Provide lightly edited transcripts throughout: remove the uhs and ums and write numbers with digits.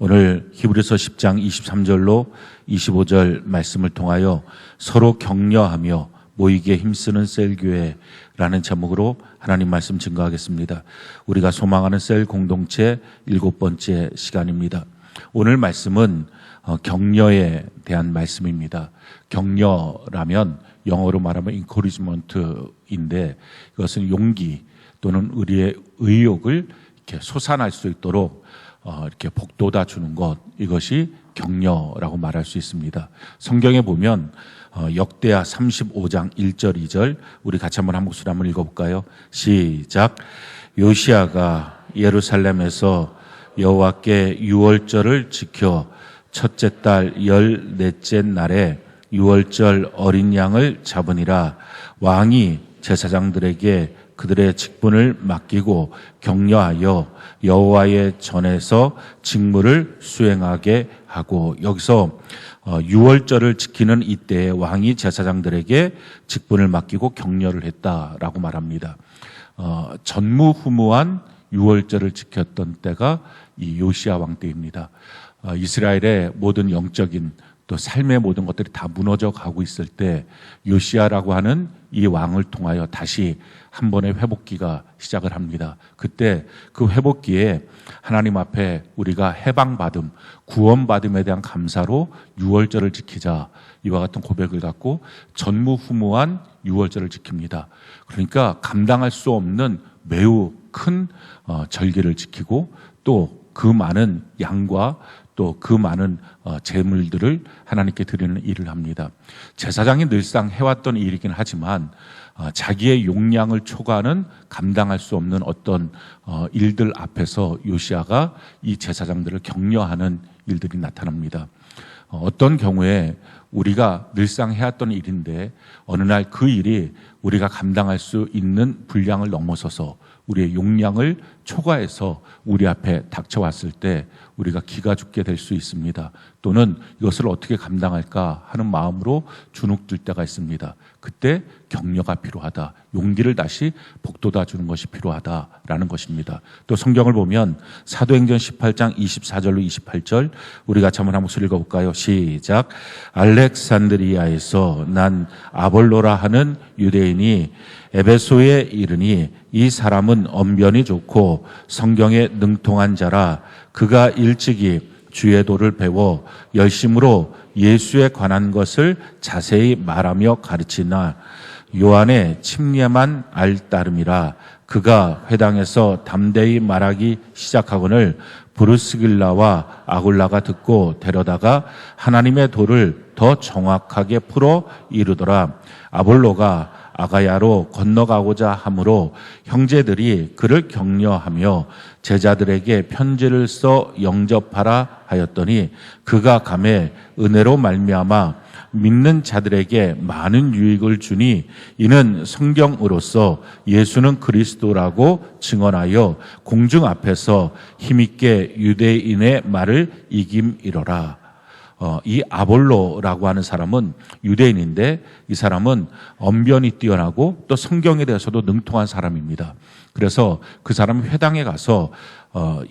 오늘 히브리서 10장 23절로 25절 말씀을 통하여 서로 격려하며 모이기에 힘쓰는 셀교회라는 제목으로 하나님 말씀 증거하겠습니다. 우리가 소망하는 셀 공동체 7번째 시간입니다. 오늘 말씀은 격려에 대한 말씀입니다. 격려라면 영어로 말하면 encouragement인데 이것은 용기 또는 우리의 의욕을 이렇게 솟아날 수 있도록 이렇게 복돋아 주는 것, 이것이 격려라고 말할 수 있습니다. 성경에 보면 역대하 35장 1절 2절 우리 같이 한번 한 목소리 한번 읽어볼까요? 시작. 요시야가 예루살렘에서 여호와께 유월절을 지켜 첫째 달 14째 날에 유월절 어린 양을 잡으니라. 왕이 제사장들에게 그들의 직분을 맡기고 격려하여 여호와의 전에서 직무를 수행하게 하고, 여기서 유월절을 지키는 이때에 왕이 제사장들에게 직분을 맡기고 격려를 했다라고 말합니다. 전무후무한 유월절을 지켰던 때가 이 요시야 왕 때입니다. 이스라엘의 모든 영적인 또 삶의 모든 것들이 다 무너져 가고 있을 때 요시야라고 하는 이 왕을 통하여 다시 한 번의 회복기가 시작을 합니다. 그때 그 회복기에 하나님 앞에 우리가 해방받음, 구원받음에 대한 감사로 유월절을 지키자, 이와 같은 고백을 갖고 전무후무한 유월절을 지킵니다. 그러니까 감당할 수 없는 매우 큰 절기를 지키고 또 그 많은 양과 또 그 많은 제물들을 하나님께 드리는 일을 합니다. 제사장이 늘상 해왔던 일이긴 하지만 자기의 용량을 초과하는 감당할 수 없는 어떤 일들 앞에서 요시야가 이 제사장들을 격려하는 일들이 나타납니다. 어떤 경우에 우리가 늘상 해왔던 일인데 어느 날 그 일이 우리가 감당할 수 있는 분량을 넘어서서 우리의 용량을 초과해서 우리 앞에 닥쳐왔을 때 우리가 기가 죽게 될 수 있습니다. 또는 이것을 어떻게 감당할까 하는 마음으로 주눅들 때가 있습니다. 그때 격려가 필요하다, 용기를 다시 북돋아 주는 것이 필요하다라는 것입니다. 또 성경을 보면 사도행전 18장 24절로 28절 우리 같이 한번 목소리 읽어볼까요? 시작. 알렉산드리아에서 난 아볼로라 하는 유대인이 에베소에 이르니 이 사람은 언변이 좋고 성경에 능통한 자라. 그가 일찍이 주의 도를 배워 열심으로 예수에 관한 것을 자세히 말하며 가르치나 요한의 침례만 알 따름이라. 그가 회당에서 담대히 말하기 시작하거늘 브루스길라와 아굴라가 듣고 데려다가 하나님의 도를 더 정확하게 풀어 이르더라. 아볼로가 아가야로 건너가고자 하므로 형제들이 그를 격려하며 제자들에게 편지를 써 영접하라 하였더니 그가 감에 은혜로 말미암아 믿는 자들에게 많은 유익을 주니 이는 성경으로서 예수는 그리스도라고 증언하여 공중 앞에서 힘있게 유대인의 말을 이김이로라. 이 아볼로라고 하는 사람은 유대인인데 이 사람은 언변이 뛰어나고 또 성경에 대해서도 능통한 사람입니다. 그래서 그 사람이 회당에 가서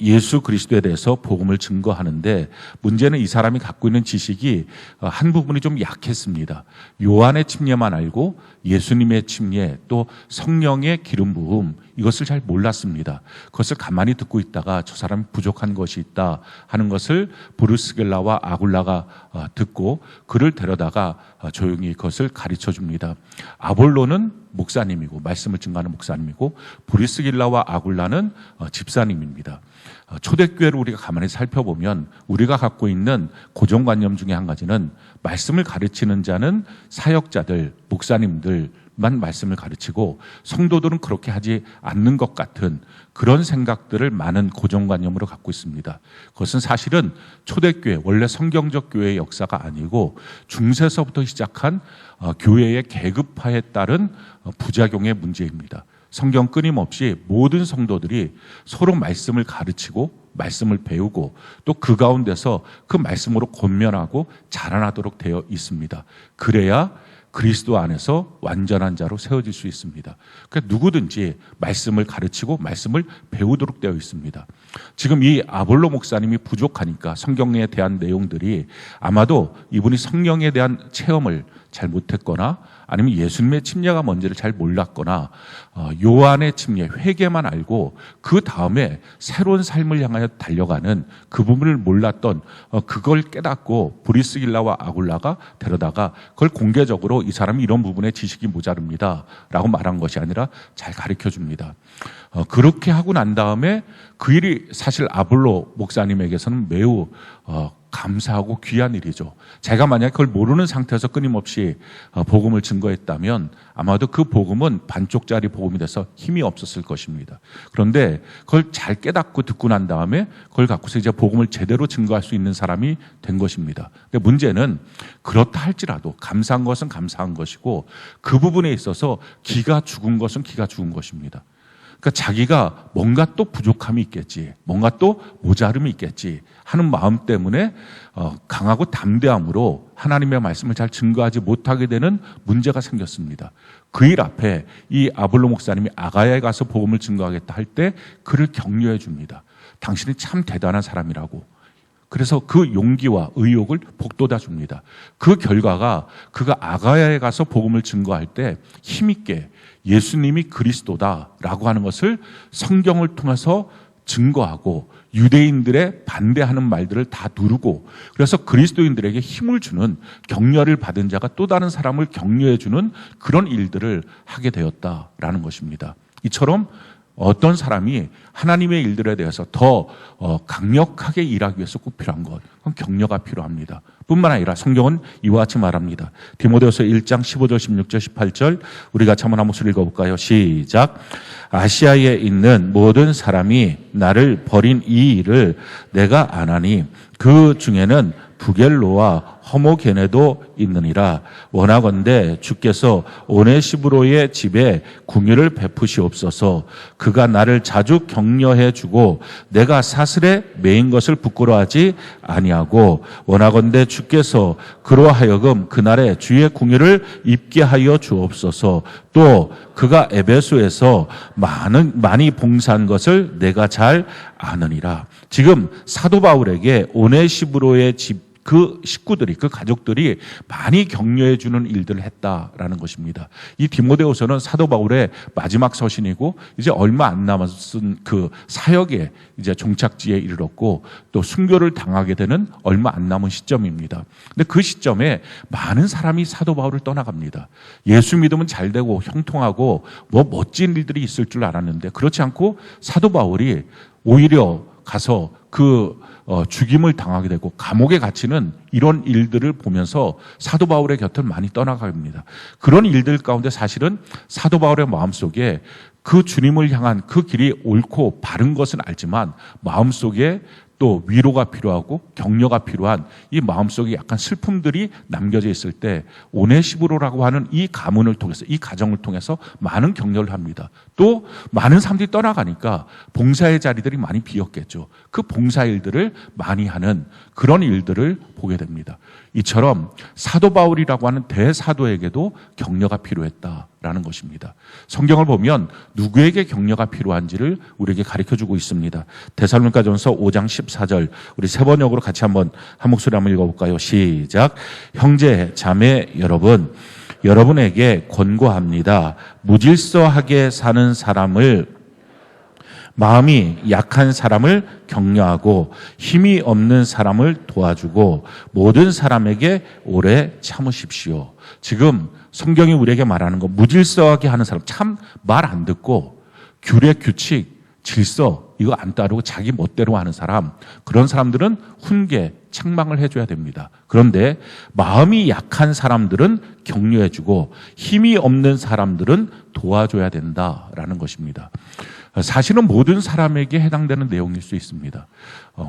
예수 그리스도에 대해서 복음을 증거하는데 문제는 이 사람이 갖고 있는 지식이 한 부분이 좀 약했습니다. 요한의 침례만 알고 예수님의 침례 또 성령의 기름 부음 이것을 잘 몰랐습니다. 그것을 가만히 듣고 있다가 저 사람이 부족한 것이 있다 하는 것을 브루스길라와 아굴라가 듣고 그를 데려다가 조용히 그것을 가르쳐 줍니다. 아볼로는 목사님이고 말씀을 증거하는 목사님이고 브루스길라와 아굴라는 집사님입니다. 초대교회를 우리가 가만히 살펴보면 우리가 갖고 있는 고정관념 중에 한 가지는 말씀을 가르치는 자는 사역자들, 목사님들만 말씀을 가르치고 성도들은 그렇게 하지 않는 것 같은 그런 생각들을 많은 고정관념으로 갖고 있습니다. 그것은 사실은 초대교회, 원래 성경적 교회의 역사가 아니고 중세서부터 시작한 교회의 계급화에 따른 부작용의 문제입니다. 성경 끊임없이 모든 성도들이 서로 말씀을 가르치고 말씀을 배우고 또 그 가운데서 그 말씀으로 권면하고 자라나도록 되어 있습니다. 그래야 그리스도 안에서 완전한 자로 세워질 수 있습니다. 그러니까 누구든지 말씀을 가르치고 말씀을 배우도록 되어 있습니다. 지금 이 아볼로 목사님이 부족하니까 성경에 대한 내용들이 아마도 이분이 성령에 대한 체험을 잘 못했거나 아니면 예수님의 침례가 뭔지를 잘 몰랐거나 요한의 침례, 회개만 알고 그 다음에 새로운 삶을 향하여 달려가는 그 부분을 몰랐던 그걸 깨닫고 브리스길라와 아굴라가 데려다가 그걸 공개적으로 이 사람이 이런 부분에 지식이 모자릅니다 라고 말한 것이 아니라 잘 가르쳐 줍니다. 그렇게 하고 난 다음에 그 일이 사실 아볼로 목사님에게서는 매우 감사하고 귀한 일이죠. 제가 만약 그걸 모르는 상태에서 끊임없이 복음을 증거했다면 아마도 그 복음은 반쪽짜리 복음이 돼서 힘이 없었을 것입니다. 그런데 그걸 잘 깨닫고 듣고 난 다음에 그걸 갖고서 이제 복음을 제대로 증거할 수 있는 사람이 된 것입니다. 근데 문제는 그렇다 할지라도 감사한 것은 감사한 것이고 그 부분에 있어서 기가 죽은 것은 기가 죽은 것입니다. 그러니까 자기가 뭔가 또 부족함이 있겠지, 뭔가 또 모자름이 있겠지 하는 마음 때문에 강하고 담대함으로 하나님의 말씀을 잘 증거하지 못하게 되는 문제가 생겼습니다. 그 일 앞에 이 아볼로 목사님이 아가야에 가서 복음을 증거하겠다 할 때 그를 격려해 줍니다. 당신이 참 대단한 사람이라고. 그래서 그 용기와 의욕을 북돋아 줍니다. 그 결과가 그가 아가야에 가서 복음을 증거할 때 힘있게 예수님이 그리스도다라고 하는 것을 성경을 통해서 증거하고 유대인들의 반대하는 말들을 다 누르고 그래서 그리스도인들에게 힘을 주는 격려를 받은 자가 또 다른 사람을 격려해 주는 그런 일들을 하게 되었다라는 것입니다. 이처럼 어떤 사람이 하나님의 일들에 대해서 더 강력하게 일하기 위해서 꼭 필요한 것, 그건 격려가 필요합니다. 뿐만 아니라 성경은 이와 같이 말합니다. 디모데후서 1장 15절, 16절, 18절 우리 같이 한번 한 목소리 읽어볼까요? 시작. 아시아에 있는 모든 사람이 나를 버린 이 일을 내가 아나니 그 중에는 부겔로와 허모게네도 있느니라. 원하건대 주께서 오네시브로의 집에 궁유를 베푸시옵소서. 그가 나를 자주 격려해 주고 내가 사슬에 매인 것을 부끄러워하지 아니하고 원하건대 주께서 그로 하여금 그날에 주의 궁유를 입게 하여 주옵소서. 또 그가 에베소에서 많이 봉사한 것을 내가 잘 아느니라. 지금 사도 바울에게 오네시브로의 집 그 식구들이, 그 가족들이 많이 격려해 주는 일들을 했다라는 것입니다. 이 디모데후서는 사도 바울의 마지막 서신이고 이제 얼마 안 남았은 그 사역에 이제 종착지에 이르렀고 또 순교를 당하게 되는 얼마 안 남은 시점입니다. 근데 그 시점에 많은 사람이 사도 바울을 떠나갑니다. 예수 믿으면 잘 되고 형통하고 뭐 멋진 일들이 있을 줄 알았는데 그렇지 않고 사도 바울이 오히려 가서 죽임을 당하게 되고 감옥에 갇히는 이런 일들을 보면서 사도 바울의 곁을 많이 떠나갑니다. 그런 일들 가운데 사실은 사도 바울의 마음속에 그 주님을 향한 그 길이 옳고 바른 것은 알지만 마음속에 또 위로가 필요하고 격려가 필요한 이 마음속에 약간 슬픔들이 남겨져 있을 때 오네시브로라고 하는 이 가문을 통해서 이 가정을 통해서 많은 격려를 합니다. 또 많은 사람들이 떠나가니까 봉사의 자리들이 많이 비었겠죠. 그 봉사 일들을 많이 하는 그런 일들을 보게 됩니다. 이처럼 사도 바울이라고 하는 대사도에게도 격려가 필요했다라는 것입니다. 성경을 보면 누구에게 격려가 필요한지를 우리에게 가르쳐주고 있습니다. 데살로니가전서 5장 14절 우리 세 번역으로 같이 한번 한 목소리 한번 읽어볼까요? 시작. 형제 자매 여러분, 여러분에게 권고합니다. 무질서하게 사는 사람을 마음이 약한 사람을 격려하고 힘이 없는 사람을 도와주고 모든 사람에게 오래 참으십시오. 지금 성경이 우리에게 말하는 거 무질서하게 하는 사람, 참 말 안 듣고 규례, 규칙, 질서 이거 안 따르고 자기 멋대로 하는 사람, 그런 사람들은 훈계, 책망을 해줘야 됩니다. 그런데 마음이 약한 사람들은 격려해주고 힘이 없는 사람들은 도와줘야 된다라는 것입니다. 사실은 모든 사람에게 해당되는 내용일 수 있습니다.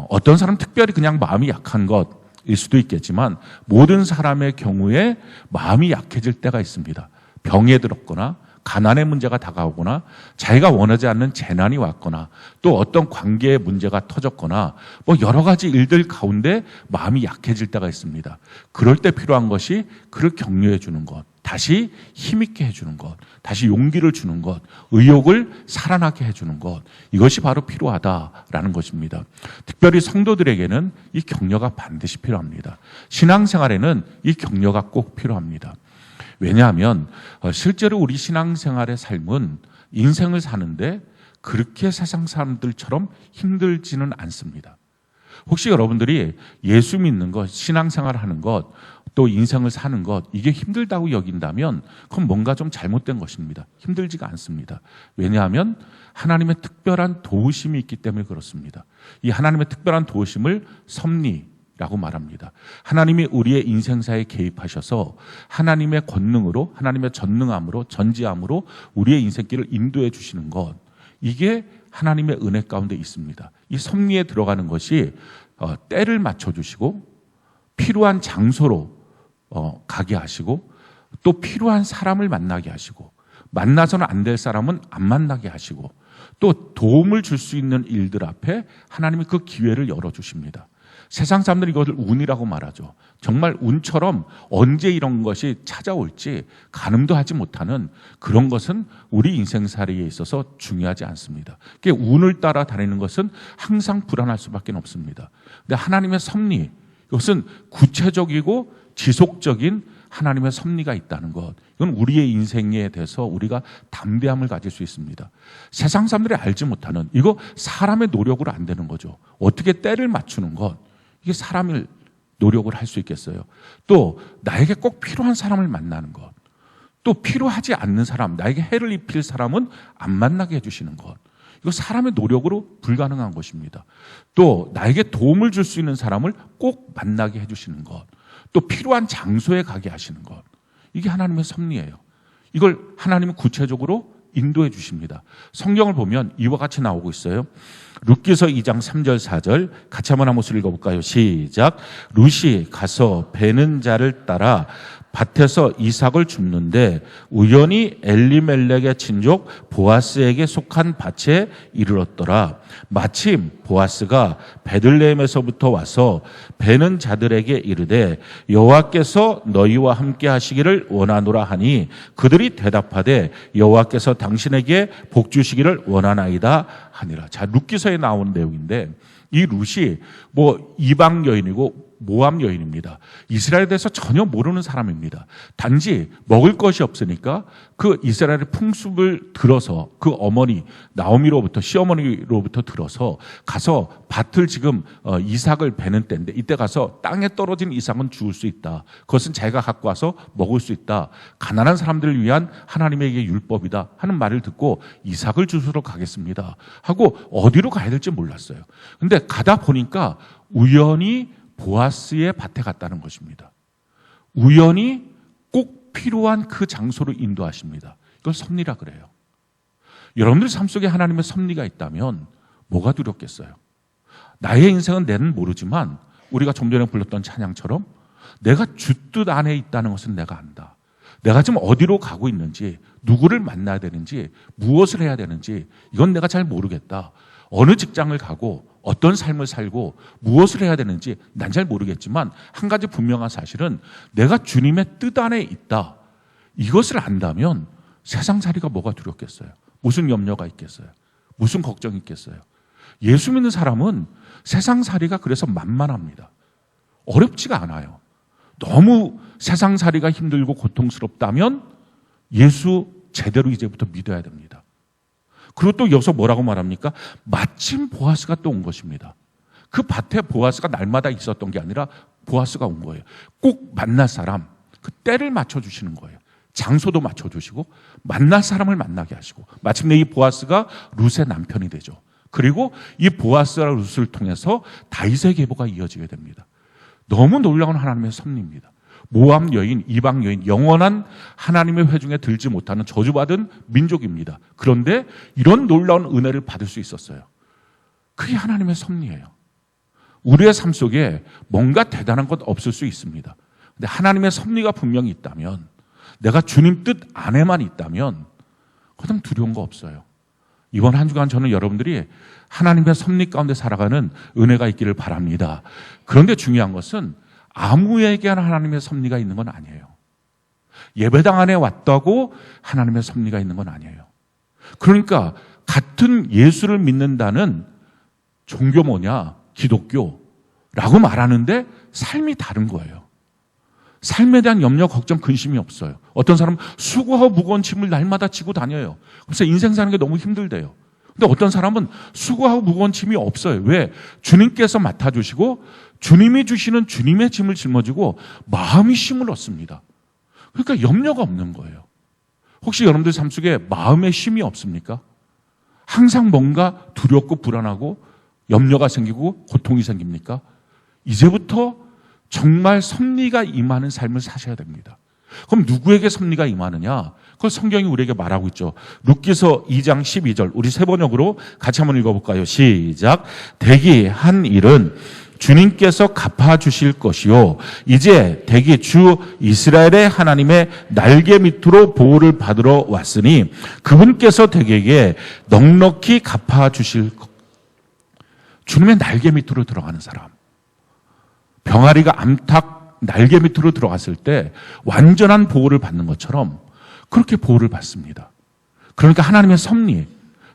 어떤 사람 특별히 그냥 마음이 약한 것일 수도 있겠지만 모든 사람의 경우에 마음이 약해질 때가 있습니다. 병에 들었거나 가난의 문제가 다가오거나 자기가 원하지 않는 재난이 왔거나 또 어떤 관계의 문제가 터졌거나 뭐 여러 가지 일들 가운데 마음이 약해질 때가 있습니다. 그럴 때 필요한 것이 그를 격려해 주는 것, 다시 힘있게 해주는 것, 다시 용기를 주는 것, 의욕을 살아나게 해주는 것, 이것이 바로 필요하다라는 것입니다. 특별히 성도들에게는 이 격려가 반드시 필요합니다. 신앙생활에는 이 격려가 꼭 필요합니다. 왜냐하면 실제로 우리 신앙생활의 삶은 인생을 사는데 그렇게 세상 사람들처럼 힘들지는 않습니다. 혹시 여러분들이 예수 믿는 것, 신앙생활 하는 것, 또 인생을 사는 것, 이게 힘들다고 여긴다면 그건 뭔가 좀 잘못된 것입니다. 힘들지가 않습니다. 왜냐하면 하나님의 특별한 도우심이 있기 때문에 그렇습니다. 이 하나님의 특별한 도우심을 섭리라고 말합니다. 하나님이 우리의 인생사에 개입하셔서 하나님의 권능으로, 하나님의 전능함으로, 전지함으로 우리의 인생길을 인도해 주시는 것, 이게 하나님의 은혜 가운데 있습니다. 이 섭리에 들어가는 것이 때를 맞춰주시고 필요한 장소로 가게 하시고 또 필요한 사람을 만나게 하시고 만나서는 안 될 사람은 안 만나게 하시고 또 도움을 줄 수 있는 일들 앞에 하나님이 그 기회를 열어주십니다. 세상 사람들이 이것을 운이라고 말하죠. 정말 운처럼 언제 이런 것이 찾아올지 가늠도 하지 못하는 그런 것은 우리 인생살이에 있어서 중요하지 않습니다. 운을 따라 다니는 것은 항상 불안할 수밖에 없습니다. 근데 하나님의 섭리, 이것은 구체적이고 지속적인 하나님의 섭리가 있다는 것, 이건 우리의 인생에 대해서 우리가 담대함을 가질 수 있습니다. 세상 사람들이 알지 못하는, 이거 사람의 노력으로 안 되는 거죠. 어떻게 때를 맞추는 것, 이게 사람의 노력을 할 수 있겠어요. 또 나에게 꼭 필요한 사람을 만나는 것, 또 필요하지 않는 사람, 나에게 해를 입힐 사람은 안 만나게 해주시는 것, 이거 사람의 노력으로 불가능한 것입니다. 또 나에게 도움을 줄 수 있는 사람을 꼭 만나게 해주시는 것, 또 필요한 장소에 가게 하시는 것, 이게 하나님의 섭리예요. 이걸 하나님은 구체적으로 인도해 주십니다. 성경을 보면 이와 같이 나오고 있어요. 룻기서 2장 3절 4절 같이 한번 한 목소리 읽어볼까요? 시작. 룻이 가서 베는 자를 따라 밭에서 이삭을 줍는데 우연히 엘리멜렉의 친족 보아스에게 속한 밭에 이르렀더라. 마침 보아스가 베들레헴에서부터 와서 베는 자들에게 이르되 여호와께서 너희와 함께 하시기를 원하노라 하니 그들이 대답하되 여호와께서 당신에게 복 주시기를 원하나이다 하니라. 자, 룻기서에 나오는 내용인데 이 룻이 이방 여인이고 모압 여인입니다. 이스라엘에 대해서 전혀 모르는 사람입니다. 단지 먹을 것이 없으니까 그 이스라엘의 풍습을 들어서 그 어머니 나오미로부터 시어머니로부터 들어서 가서 밭을 지금 이삭을 베는 때인데 이때 가서 땅에 떨어진 이삭은 주울 수 있다. 그것은 자기가 갖고 와서 먹을 수 있다. 가난한 사람들을 위한 하나님의 율법이다 하는 말을 듣고 이삭을 주스러 가겠습니다 하고 어디로 가야 될지 몰랐어요. 근데 가다 보니까 우연히 보아스의 밭에 갔다는 것입니다. 우연히 꼭 필요한 그 장소로 인도하십니다. 이걸 섭리라 그래요. 여러분들 삶 속에 하나님의 섭리가 있다면 뭐가 두렵겠어요? 나의 인생은 내는 모르지만 우리가 좀 전에 불렀던 찬양처럼 내가 주 뜻 안에 있다는 것은 내가 안다. 내가 지금 어디로 가고 있는지, 누구를 만나야 되는지, 무엇을 해야 되는지 이건 내가 잘 모르겠다. 어느 직장을 가고 어떤 삶을 살고 무엇을 해야 되는지 난 잘 모르겠지만 한 가지 분명한 사실은 내가 주님의 뜻 안에 있다. 이것을 안다면 세상살이가 뭐가 두렵겠어요? 무슨 염려가 있겠어요? 무슨 걱정이 있겠어요? 예수 믿는 사람은 세상살이가 그래서 만만합니다. 어렵지가 않아요. 너무 세상살이가 힘들고 고통스럽다면 예수 제대로 이제부터 믿어야 됩니다. 그리고 또 여기서 뭐라고 말합니까? 마침 보아스가 또 온 것입니다. 그 밭에 보아스가 날마다 있었던 게 아니라 보아스가 온 거예요. 꼭 만날 사람, 그 때를 맞춰주시는 거예요. 장소도 맞춰주시고 만날 사람을 만나게 하시고 마침내 이 보아스가 룻의 남편이 되죠. 그리고 이 보아스와 룻을 통해서 다윗의 계보가 이어지게 됩니다. 너무 놀라운 하나님의 섭리입니다. 모압 여인, 이방 여인, 영원한 하나님의 회중에 들지 못하는 저주받은 민족입니다. 그런데 이런 놀라운 은혜를 받을 수 있었어요. 그게 하나님의 섭리예요. 우리의 삶 속에 뭔가 대단한 것 없을 수 있습니다. 근데 하나님의 섭리가 분명히 있다면, 내가 주님 뜻 안에만 있다면 그냥 두려운 거 없어요. 이번 한 주간 저는 여러분들이 하나님의 섭리 가운데 살아가는 은혜가 있기를 바랍니다. 그런데 중요한 것은 아무에게나 하나님의 섭리가 있는 건 아니에요. 예배당 안에 왔다고 하나님의 섭리가 있는 건 아니에요. 그러니까 같은 예수를 믿는다는 종교 뭐냐? 기독교라고 말하는데 삶이 다른 거예요. 삶에 대한 염려, 걱정, 근심이 없어요. 어떤 사람은 수고하고 무거운 짐을 날마다 지고 다녀요. 그래서 인생 사는 게 너무 힘들대요. 근데 어떤 사람은 수고하고 무거운 짐이 없어요. 왜? 주님께서 맡아주시고 주님이 주시는 주님의 짐을 짊어지고 마음이 쉼을 얻습니다. 그러니까 염려가 없는 거예요. 혹시 여러분들 삶 속에 마음의 쉼이 없습니까? 항상 뭔가 두렵고 불안하고 염려가 생기고 고통이 생깁니까? 이제부터 정말 섭리가 임하는 삶을 사셔야 됩니다. 그럼 누구에게 섭리가 임하느냐? 그걸 성경이 우리에게 말하고 있죠. 룻기서 2장 12절 우리 세 번역으로 같이 한번 읽어볼까요? 시작. 대기한 일은 주님께서 갚아주실 것이요 이제 대기 주 이스라엘의 하나님의 날개 밑으로 보호를 받으러 왔으니 그분께서 대개에게 넉넉히 갚아주실 것. 주님의 날개 밑으로 들어가는 사람, 병아리가 암탉 날개 밑으로 들어갔을 때 완전한 보호를 받는 것처럼 그렇게 보호를 받습니다. 그러니까 하나님의 섭리,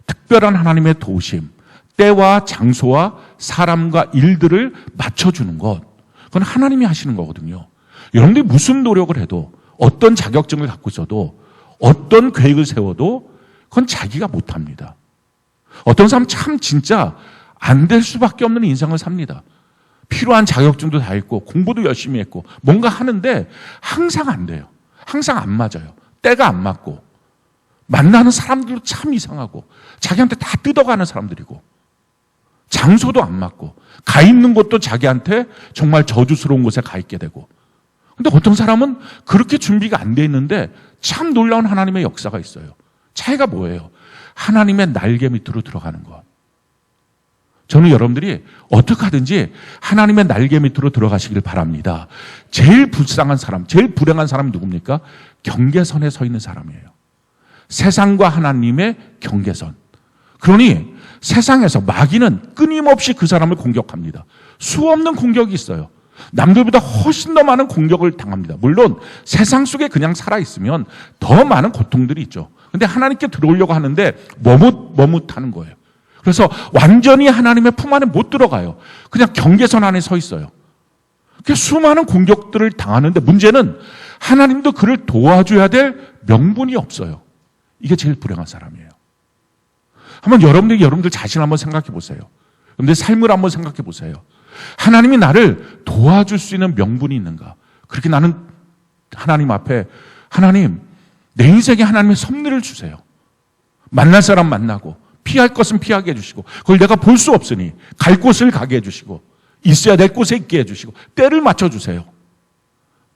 특별한 하나님의 도우심, 때와 장소와 사람과 일들을 맞춰주는 것, 그건 하나님이 하시는 거거든요. 여러분들이 무슨 노력을 해도, 어떤 자격증을 갖고 있어도, 어떤 계획을 세워도 그건 자기가 못합니다. 어떤 사람 참 진짜 안 될 수밖에 없는 인생을 삽니다. 필요한 자격증도 다 있고 공부도 열심히 했고 뭔가 하는데 항상 안 돼요. 항상 안 맞아요. 때가 안 맞고 만나는 사람들도 참 이상하고 자기한테 다 뜯어가는 사람들이고 장소도 안 맞고 가 있는 곳도 자기한테 정말 저주스러운 곳에 가 있게 되고. 근데 어떤 사람은 그렇게 준비가 안 돼 있는데 참 놀라운 하나님의 역사가 있어요. 차이가 뭐예요? 하나님의 날개 밑으로 들어가는 것. 저는 여러분들이 어떻게 하든지 하나님의 날개 밑으로 들어가시길 바랍니다. 제일 불쌍한 사람, 제일 불행한 사람이 누굽니까? 경계선에 서 있는 사람이에요. 세상과 하나님의 경계선. 그러니 세상에서 마귀는 끊임없이 그 사람을 공격합니다. 수없는 공격이 있어요. 남들보다 훨씬 더 많은 공격을 당합니다. 물론 세상 속에 그냥 살아있으면 더 많은 고통들이 있죠. 근데 하나님께 들어오려고 하는데 머뭇하는 거예요. 그래서 완전히 하나님의 품 안에 못 들어가요. 그냥 경계선 안에 서 있어요. 수많은 공격들을 당하는데 문제는 하나님도 그를 도와줘야 될 명분이 없어요. 이게 제일 불행한 사람이에요. 한번 여러분들 자신 한번 생각해 보세요. 여러분들 삶을 한번 생각해 보세요. 하나님이 나를 도와줄 수 있는 명분이 있는가? 그렇게 나는 하나님 앞에 하나님 내 인생에 하나님의 섭리를 주세요. 만날 사람 만나고 피할 것은 피하게 해주시고 그걸 내가 볼 수 없으니 갈 곳을 가게 해주시고 있어야 될 곳에 있게 해주시고 때를 맞춰주세요.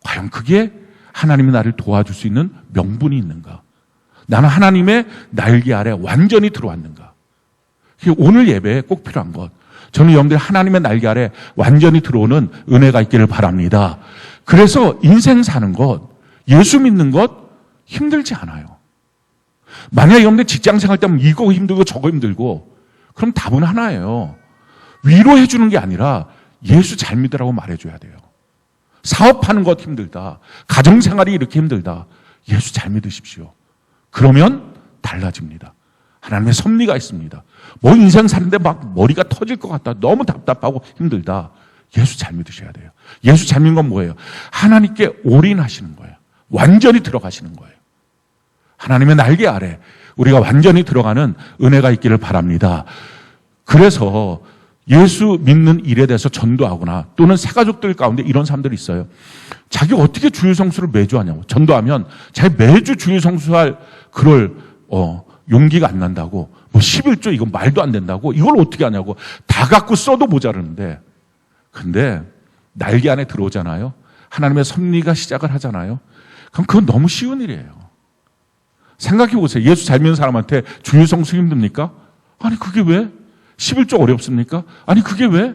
과연 그게 하나님이 나를 도와줄 수 있는 명분이 있는가? 나는 하나님의 날개 아래 완전히 들어왔는가? 오늘 예배에 꼭 필요한 것. 저는 여러분들 하나님의 날개 아래 완전히 들어오는 은혜가 있기를 바랍니다. 그래서 인생 사는 것, 예수 믿는 것 힘들지 않아요. 만약에 여러분들 직장 생활 때면 이거 힘들고 저거 힘들고 그럼 답은 하나예요. 위로해 주는 게 아니라 예수 잘 믿으라고 말해줘야 돼요. 사업하는 것 힘들다. 가정생활이 이렇게 힘들다. 예수 잘 믿으십시오. 그러면 달라집니다. 하나님의 섭리가 있습니다. 뭐 인생 사는데 막 머리가 터질 것 같다. 너무 답답하고 힘들다. 예수 잘 믿으셔야 돼요. 예수 잘 믿는 건 뭐예요? 하나님께 올인하시는 거예요. 완전히 들어가시는 거예요. 하나님의 날개 아래 우리가 완전히 들어가는 은혜가 있기를 바랍니다. 그래서 예수 믿는 일에 대해서 전도하거나 또는 새가족들 가운데 이런 사람들이 있어요. 자기 어떻게 주일 성수를 매주 하냐고. 전도하면 자기 매주 주일 성수할 그럴 용기가 안 난다고. 뭐 11조 이거 말도 안 된다고. 이걸 어떻게 하냐고. 다 갖고 써도 모자르는데. 근데 날개 안에 들어오잖아요. 하나님의 섭리가 시작을 하잖아요. 그럼 그건 너무 쉬운 일이에요. 생각해 보세요. 예수 잘 믿는 사람한테 주일 성수 힘듭니까? 아니 그게 왜? 11조 어렵습니까? 아니 그게 왜?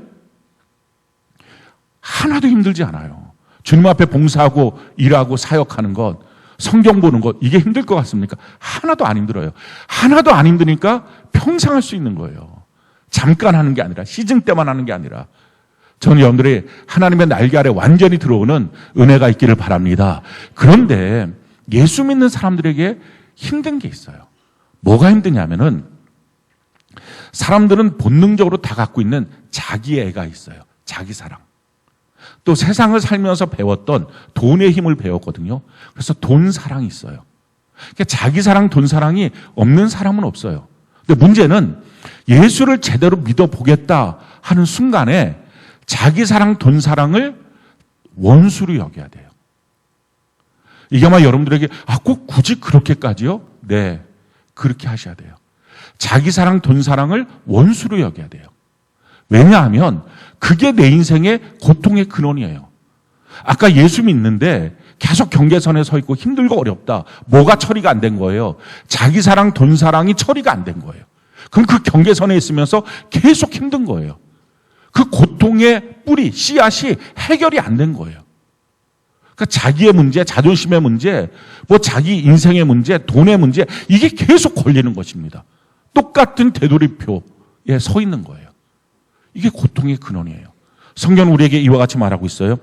하나도 힘들지 않아요. 주님 앞에 봉사하고 일하고 사역하는 것, 성경 보는 것 이게 힘들 것 같습니까? 하나도 안 힘들어요. 하나도 안 힘드니까 평생 할 수 있는 거예요. 잠깐 하는 게 아니라 시즌 때만 하는 게 아니라 저는 여러분들이 하나님의 날개 아래 완전히 들어오는 은혜가 있기를 바랍니다. 그런데 예수 믿는 사람들에게 힘든 게 있어요. 뭐가 힘드냐면은 사람들은 본능적으로 다 갖고 있는 자기애가 있어요. 자기 사랑. 또 세상을 살면서 배웠던 돈의 힘을 배웠거든요. 그래서 돈 사랑이 있어요. 그러니까 자기 사랑, 돈 사랑이 없는 사람은 없어요. 근데 문제는 예수를 제대로 믿어보겠다 하는 순간에 자기 사랑, 돈 사랑을 원수로 여겨야 돼요. 이게 아마 여러분들에게 꼭 굳이 그렇게까지요? 네, 그렇게 하셔야 돼요. 자기 사랑, 돈 사랑을 원수로 여겨야 돼요. 왜냐하면 그게 내 인생의 고통의 근원이에요. 아까 예수 믿는데 계속 경계선에 서 있고 힘들고 어렵다. 뭐가 처리가 안 된 거예요? 자기 사랑, 돈 사랑이 처리가 안 된 거예요. 그럼 그 경계선에 있으면서 계속 힘든 거예요. 그 고통의 뿌리, 씨앗이 해결이 안 된 거예요. 그러니까 자기의 문제, 자존심의 문제, 뭐 자기 인생의 문제, 돈의 문제, 이게 계속 걸리는 것입니다. 똑같은 되돌이표에 서 있는 거예요. 이게 고통의 근원이에요. 성경은 우리에게 이와 같이 말하고 있어요.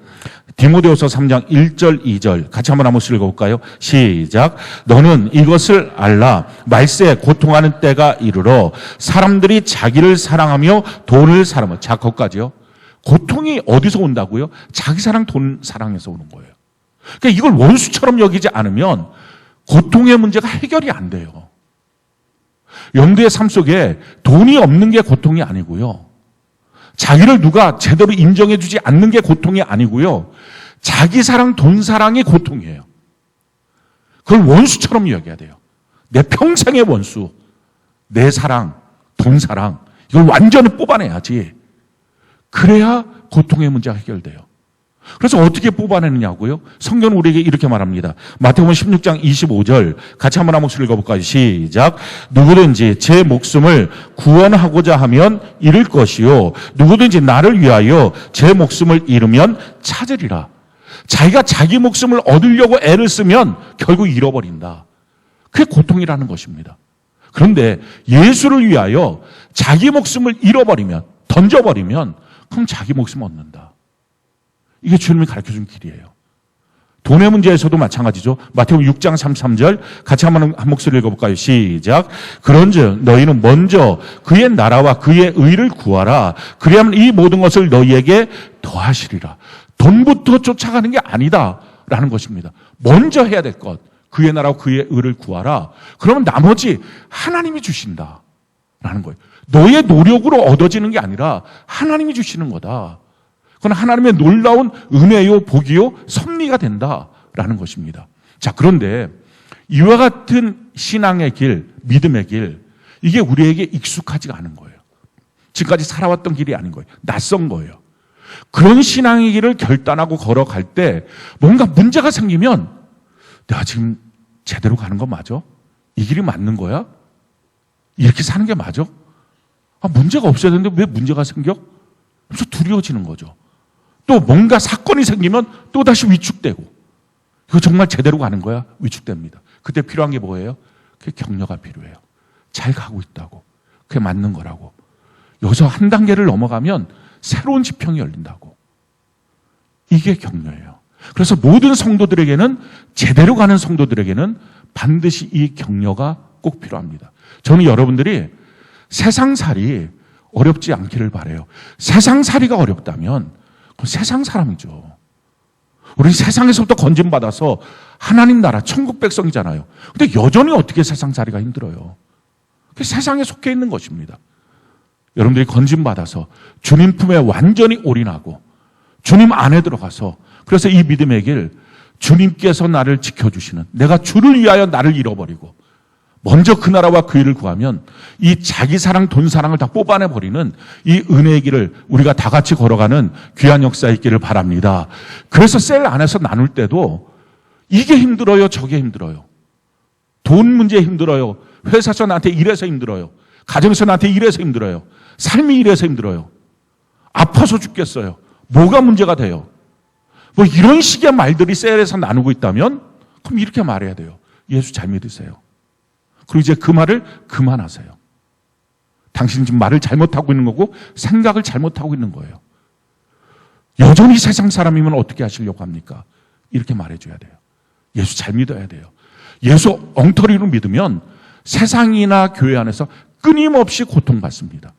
디모데후서 3장 1절 2절 같이 한번 읽어볼까요? 시작. 너는 이것을 알라. 말세에 고통하는 때가 이르러 사람들이 자기를 사랑하며 돈을 사랑하며. 자, 거기까지요. 고통이 어디서 온다고요? 자기 사랑, 돈 사랑에서 오는 거예요. 그러니까 이걸 원수처럼 여기지 않으면 고통의 문제가 해결이 안 돼요. 영도의 삶 속에 돈이 없는 게 고통이 아니고요. 자기를 누가 제대로 인정해주지 않는 게 고통이 아니고요. 자기 사랑, 돈 사랑이 고통이에요. 그걸 원수처럼 여겨야 돼요. 내 평생의 원수, 내 사랑, 돈 사랑, 이걸 완전히 뽑아내야지. 그래야 고통의 문제가 해결돼요. 그래서 어떻게 뽑아내느냐고요? 성경은 우리에게 이렇게 말합니다. 마태복음 16장 25절 같이 한번 읽어볼까요? 시작. 누구든지 제 목숨을 구원하고자 하면 잃을 것이요 누구든지 나를 위하여 제 목숨을 잃으면 찾으리라. 자기가 자기 목숨을 얻으려고 애를 쓰면 결국 잃어버린다. 그게 고통이라는 것입니다. 그런데 예수를 위하여 자기 목숨을 잃어버리면, 던져버리면 그럼 자기 목숨 얻는다. 이게 주님이 가르쳐준 길이에요. 돈의 문제에서도 마찬가지죠. 마태복음 6장 33절 같이 한 목소리 읽어볼까요? 시작. 그런즉 너희는 먼저 그의 나라와 그의 의를 구하라. 그리하면 이 모든 것을 너희에게 더하시리라. 돈부터 쫓아가는 게 아니다라는 것입니다. 먼저 해야 될 것, 그의 나라와 그의 의를 구하라. 그러면 나머지 하나님이 주신다라는 거예요. 너의 노력으로 얻어지는 게 아니라 하나님이 주시는 거다. 그건 하나님의 놀라운 은혜요, 복이요, 섭리가 된다라는 것입니다. 자, 그런데 이와 같은 신앙의 길, 믿음의 길, 이게 우리에게 익숙하지가 않은 거예요. 지금까지 살아왔던 길이 아닌 거예요. 낯선 거예요. 그런 신앙의 길을 결단하고 걸어갈 때 뭔가 문제가 생기면 내가 지금 제대로 가는 거 맞아? 이 길이 맞는 거야? 이렇게 사는 게 맞아? 문제가 없어야 되는데 왜 문제가 생겨? 그래서 두려워지는 거죠. 또 뭔가 사건이 생기면 또다시 위축되고, 이거 정말 제대로 가는 거야? 위축됩니다. 그때 필요한 게 뭐예요? 그게 격려가 필요해요. 잘 가고 있다고. 그게 맞는 거라고. 여기서 한 단계를 넘어가면 새로운 지평이 열린다고. 이게 격려예요. 그래서 모든 성도들에게는, 제대로 가는 성도들에게는 반드시 이 격려가 꼭 필요합니다. 저는 여러분들이 세상살이 어렵지 않기를 바라요. 세상살이가 어렵다면 그건 세상 사람이죠. 우리 세상에서부터 건진받아서 하나님 나라, 천국 백성이잖아요. 근데 여전히 어떻게 세상살이가 힘들어요? 그게 세상에 속해 있는 것입니다. 여러분들이 건진받아서 주님 품에 완전히 올인하고 주님 안에 들어가서, 그래서 이 믿음의 길, 주님께서 나를 지켜주시는, 내가 주를 위하여 나를 잃어버리고 먼저 그 나라와 그 일을 구하면 이 자기 사랑, 돈 사랑을 다 뽑아내버리는 이 은혜의 길을 우리가 다 같이 걸어가는 귀한 역사 있기를 바랍니다. 그래서 셀 안에서 나눌 때도 이게 힘들어요, 저게 힘들어요. 돈 문제 힘들어요. 회사에서 나한테 이래서 힘들어요. 가정에서 나한테 이래서 힘들어요. 삶이 이래서 힘들어요. 아파서 죽겠어요. 뭐가 문제가 돼요? 뭐 이런 식의 말들이 셀에서 나누고 있다면 그럼 이렇게 말해야 돼요. 예수 잘 믿으세요. 그리고 이제 그 말을 그만하세요. 당신은 지금 말을 잘못하고 있는 거고 생각을 잘못하고 있는 거예요. 여전히 세상 사람이면 어떻게 하시려고 합니까? 이렇게 말해줘야 돼요. 예수 잘 믿어야 돼요. 예수 엉터리로 믿으면 세상이나 교회 안에서 끊임없이 고통받습니다.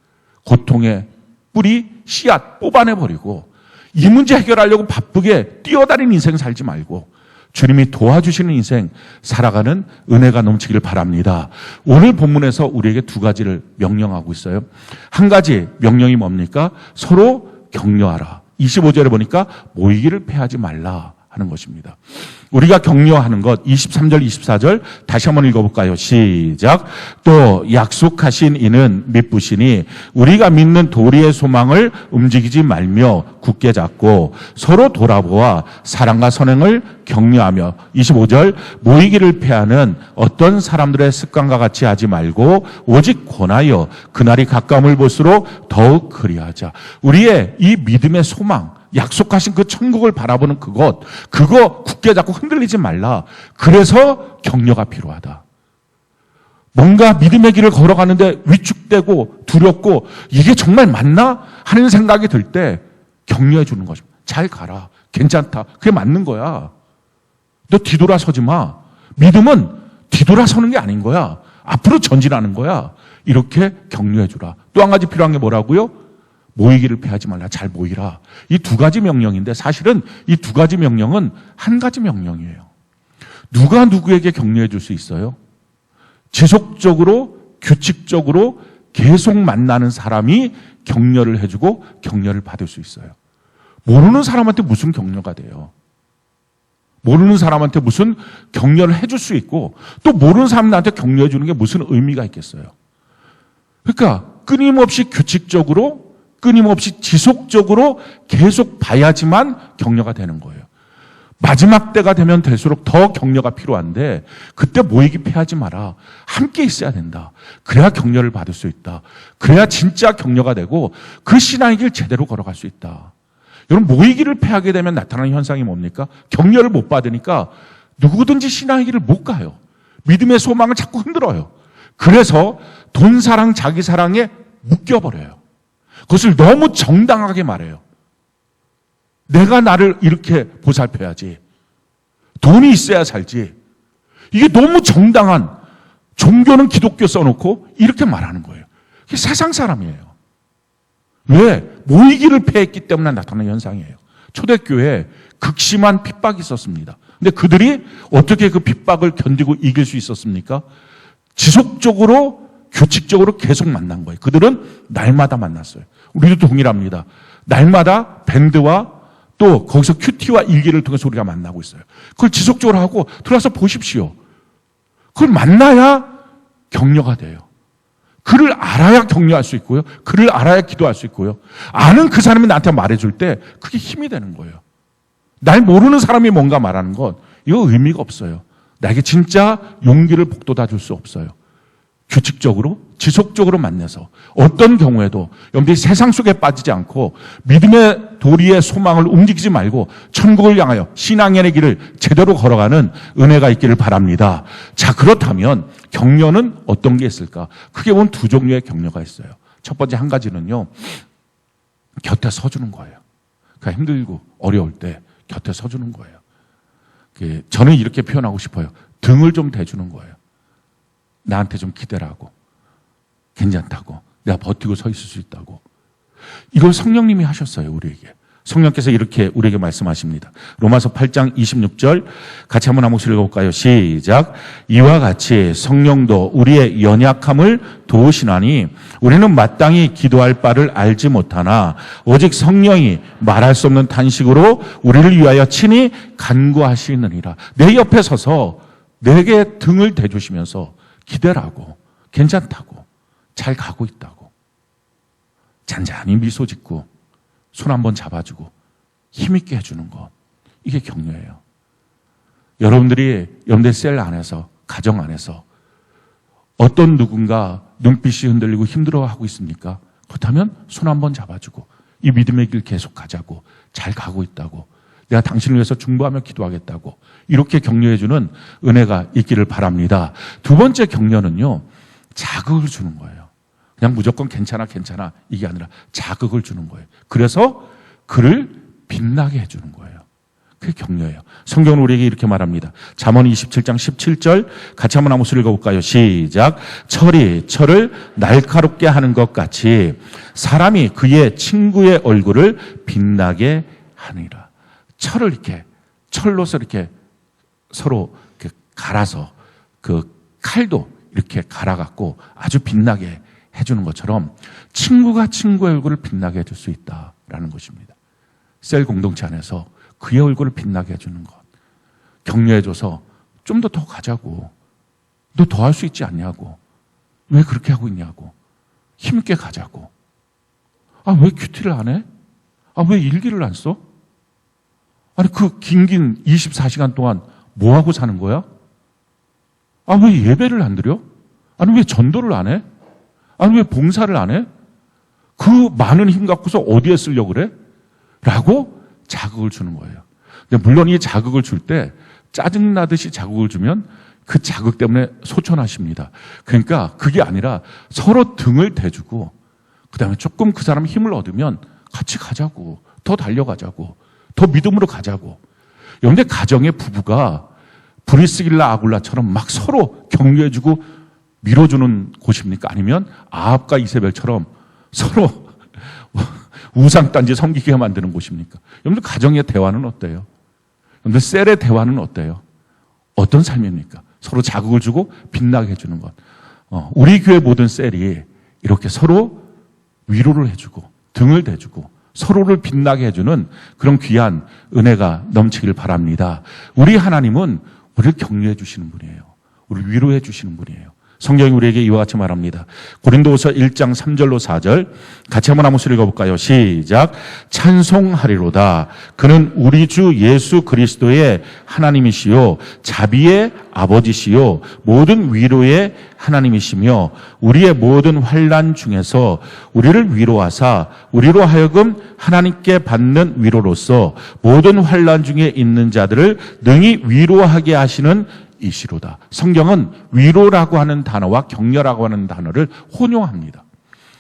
고통의 뿌리, 씨앗 뽑아내버리고 이 문제 해결하려고 바쁘게 뛰어다니는 인생 살지 말고 주님이 도와주시는 인생 살아가는 은혜가 넘치길 바랍니다. 오늘 본문에서 우리에게 두 가지를 명령하고 있어요. 한 가지 명령이 뭡니까? 서로 격려하라. 25절에 보니까 모이기를 패하지 말라 하는 것입니다. 우리가 격려하는 것 23절 24절 다시 한번 읽어볼까요? 시작. 또 약속하신 이는 믿으시니 우리가 믿는 도리의 소망을 움직이지 말며 굳게 잡고 서로 돌아보아 사랑과 선행을 격려하며 25절 모이기를 패하는 어떤 사람들의 습관과 같이 하지 말고 오직 권하여 그날이 가까움을 볼수록 더욱 그리하자. 우리의 이 믿음의 소망, 약속하신 그 천국을 바라보는 그거 굳게 잡고 흔들리지 말라. 그래서 격려가 필요하다. 뭔가 믿음의 길을 걸어가는데 위축되고 두렵고 이게 정말 맞나 하는 생각이 들 때 격려해 주는 거죠. 잘 가라. 괜찮다. 그게 맞는 거야. 너 뒤돌아서지 마. 믿음은 뒤돌아서는 게 아닌 거야. 앞으로 전진하는 거야. 이렇게 격려해 주라. 또 한 가지 필요한 게 뭐라고요? 모이기를 패하지 말라. 잘 모이라. 이 두 가지 명령인데 사실은 이 두 가지 명령은 한 가지 명령이에요. 누가 누구에게 격려해 줄 수 있어요? 지속적으로 규칙적으로 계속 만나는 사람이 격려를 해주고 격려를 받을 수 있어요. 모르는 사람한테 무슨 격려가 돼요? 모르는 사람한테 무슨 격려를 해줄 수 있고 또 모르는 사람한테 격려해 주는 게 무슨 의미가 있겠어요? 그러니까 끊임없이 규칙적으로 끊임없이 지속적으로 계속 봐야지만 격려가 되는 거예요. 마지막 때가 되면 될수록 더 격려가 필요한데 그때 모이기 패하지 마라. 함께 있어야 된다. 그래야 격려를 받을 수 있다. 그래야 진짜 격려가 되고 그 신앙의 길 제대로 걸어갈 수 있다. 여러분 모이기를 패하게 되면 나타나는 현상이 뭡니까? 격려를 못 받으니까 누구든지 신앙의 길을 못 가요. 믿음의 소망을 자꾸 흔들어요. 그래서 돈 사랑 자기 사랑에 묶여버려요. 그것을 너무 정당하게 말해요. 내가 나를 이렇게 보살펴야지. 돈이 있어야 살지. 이게 너무 정당한 종교는 기독교 써놓고 이렇게 말하는 거예요. 이게 세상 사람이에요. 왜? 모이기를 패했기 때문에 나타나는 현상이에요. 초대교회에 극심한 핍박이 있었습니다. 근데 그들이 어떻게 그 핍박을 견디고 이길 수 있었습니까? 지속적으로 규칙적으로 계속 만난 거예요. 그들은 날마다 만났어요. 우리도 동일합니다. 날마다 밴드와 또 거기서 큐티와 일기를 통해서 우리가 만나고 있어요. 그걸 지속적으로 하고 들어와서 보십시오. 그걸 만나야 격려가 돼요. 그를 알아야 격려할 수 있고요. 그를 알아야 기도할 수 있고요. 아는 그 사람이 나한테 말해줄 때 그게 힘이 되는 거예요. 날 모르는 사람이 뭔가 말하는 건 이거 의미가 없어요. 나에게 진짜 용기를 북돋아 줄 수 없어요. 규칙적으로 지속적으로 만나서 어떤 경우에도 여러분들이 세상 속에 빠지지 않고 믿음의 도리의 소망을 움직이지 말고 천국을 향하여 신앙의 길을 제대로 걸어가는 은혜가 있기를 바랍니다. 자, 그렇다면 격려는 어떤 게 있을까? 크게 보면 두 종류의 격려가 있어요. 첫 번째 한 가지는요, 곁에 서주는 거예요. 그러니까 힘들고 어려울 때 곁에 서주는 거예요. 저는 이렇게 표현하고 싶어요. 등을 좀 대주는 거예요. 나한테 좀 기대를 하고 괜찮다고 내가 버티고 서 있을 수 있다고. 이걸 성령님이 하셨어요. 우리에게. 성령께서 이렇게 우리에게 말씀하십니다. 로마서 8장 26절 같이 한번 한 목소리 읽어볼까요? 시작. 이와 같이 성령도 우리의 연약함을 도우시나니 우리는 마땅히 기도할 바를 알지 못하나 오직 성령이 말할 수 없는 탄식으로 우리를 위하여 친히 간구하시느니라. 내 옆에 서서 내게 등을 대주시면서 기대를 하고 괜찮다고 잘 가고 있다고 잔잔히 미소 짓고 손 한번 잡아주고 힘있게 해주는 것, 이게 격려예요. 여러분들 셀 안에서, 가정 안에서 어떤 누군가 눈빛이 흔들리고 힘들어하고 있습니까? 그렇다면 손 한번 잡아주고 이 믿음의 길 계속 가자고, 잘 가고 있다고, 내가 당신을 위해서 중보하며 기도하겠다고 이렇게 격려해주는 은혜가 있기를 바랍니다. 두 번째 격려는요, 자극을 주는 거예요. 그냥 무조건 괜찮아 이게 아니라 자극을 주는 거예요. 그래서 그를 빛나게 해주는 거예요. 그게 격려예요. 성경은 우리에게 이렇게 말합니다. 잠언 27장 17절 같이 한번 한번 읽어볼까요? 시작. 철을 날카롭게 하는 것 같이 사람이 그의 친구의 얼굴을 빛나게 하느니라. 철을 이렇게 철로서 이렇게 서로 이렇게 갈아서 그 칼도 이렇게 갈아갖고 아주 빛나게 해주는 것처럼 친구가 친구의 얼굴을 빛나게 해줄 수 있다라는 것입니다. 셀 공동체 안에서 그의 얼굴을 빛나게 해주는 것. 격려해줘서 좀 더 가자고. 너 더 할 수 있지 않냐고. 왜 그렇게 하고 있냐고. 힘있게 가자고. 아, 왜 큐티를 안 해? 아, 왜 일기를 안 써? 아니, 그 긴 24시간 동안 뭐 하고 사는 거야? 아, 왜 예배를 안 드려? 아니, 왜 전도를 안 해? 아니, 왜 봉사를 안 해? 그 많은 힘 갖고서 어디에 쓰려고 그래? 라고 자극을 주는 거예요. 근데 물론 이 자극을 줄 때 짜증나듯이 자극을 주면 그 자극 때문에 소천하십니다. 그러니까 그게 아니라 서로 등을 대주고 그 다음에 조금 그 사람 힘을 얻으면 같이 가자고, 더 달려가자고, 더 믿음으로 가자고. 그런데 가정의 부부가 브리스길라 아굴라처럼 막 서로 격려해주고 밀어주는 곳입니까? 아니면 아합과 이세벨처럼 서로 우상단지 섬기게 만드는 곳입니까? 여러분들 가정의 대화는 어때요? 여러분들 셀의 대화는 어때요? 어떤 삶입니까? 서로 자극을 주고 빛나게 해주는 것. 우리 교회 모든 셀이 이렇게 서로 위로를 해주고 등을 대주고 서로를 빛나게 해주는 그런 귀한 은혜가 넘치길 바랍니다. 우리 하나님은 우리를 격려해 주시는 분이에요. 우리를 위로해 주시는 분이에요. 성경이 우리에게 이와 같이 말합니다. 고린도후서 1장 3절로 4절 같이 한번 읽어볼까요? 시작. 찬송하리로다. 그는 우리 주 예수 그리스도의 하나님이시요 자비의 아버지시요 모든 위로의 하나님이시며 우리의 모든 환난 중에서 우리를 위로하사 우리로 하여금 하나님께 받는 위로로서 모든 환난 중에 있는 자들을 능히 위로하게 하시는 이시로다. 성경은 위로라고 하는 단어와 격려라고 하는 단어를 혼용합니다.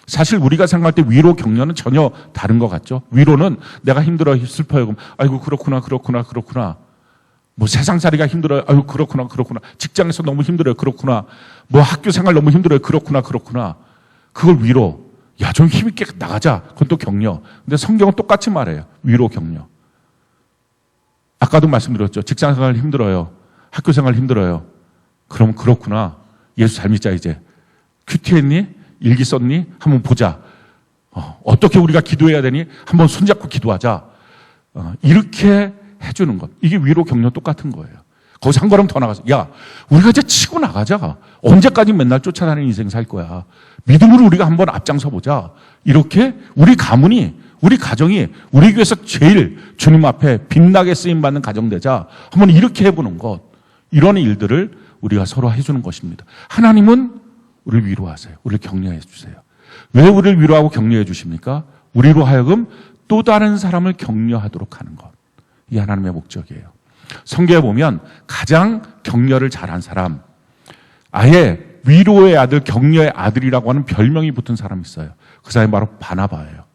사실 우리가 생각할 때 위로, 격려는 전혀 다른 것 같죠. 위로는 내가 힘들어요, 슬퍼요. 그럼 아이고 그렇구나. 뭐 세상살이가 힘들어요. 아이고 그렇구나. 직장에서 너무 힘들어요. 그렇구나. 뭐 학교 생활 너무 힘들어요. 그렇구나. 그걸 위로. 야, 좀 힘있게 나가자. 그건 또 격려. 근데 성경은 똑같이 말해요. 위로, 격려. 아까도 말씀드렸죠. 직장생활 힘들어요. 학교생활 힘들어요. 그럼 그렇구나. 예수 잘 믿자 이제. 큐티했니? 일기 썼니? 한번 보자. 어떻게 우리가 기도해야 되니? 한번 손잡고 기도하자. 이렇게 해주는 것. 이게 위로 격려 똑같은 거예요. 거기서 한 걸음 더 나가서 야, 우리가 이제 치고 나가자. 언제까지 맨날 쫓아다니는 인생 살 거야. 믿음으로 우리가 한번 앞장서 보자. 이렇게 우리 가문이 우리 가정이 우리 교회에서 제일 주님 앞에 빛나게 쓰임받는 가정 되자. 한번 이렇게 해보는 것. 이런 일들을 우리가 서로 해주는 것입니다. 하나님은 우리를 위로하세요. 우리를 격려해 주세요. 왜 우리를 위로하고 격려해 주십니까? 우리로 하여금 또 다른 사람을 격려하도록 하는 것. 이 하나님의 목적이에요. 성경에 보면 가장 격려를 잘한 사람, 아예 위로의 아들, 격려의 아들이라고 하는 별명이 붙은 사람이 있어요. 그 사람이 바로 바나바예요.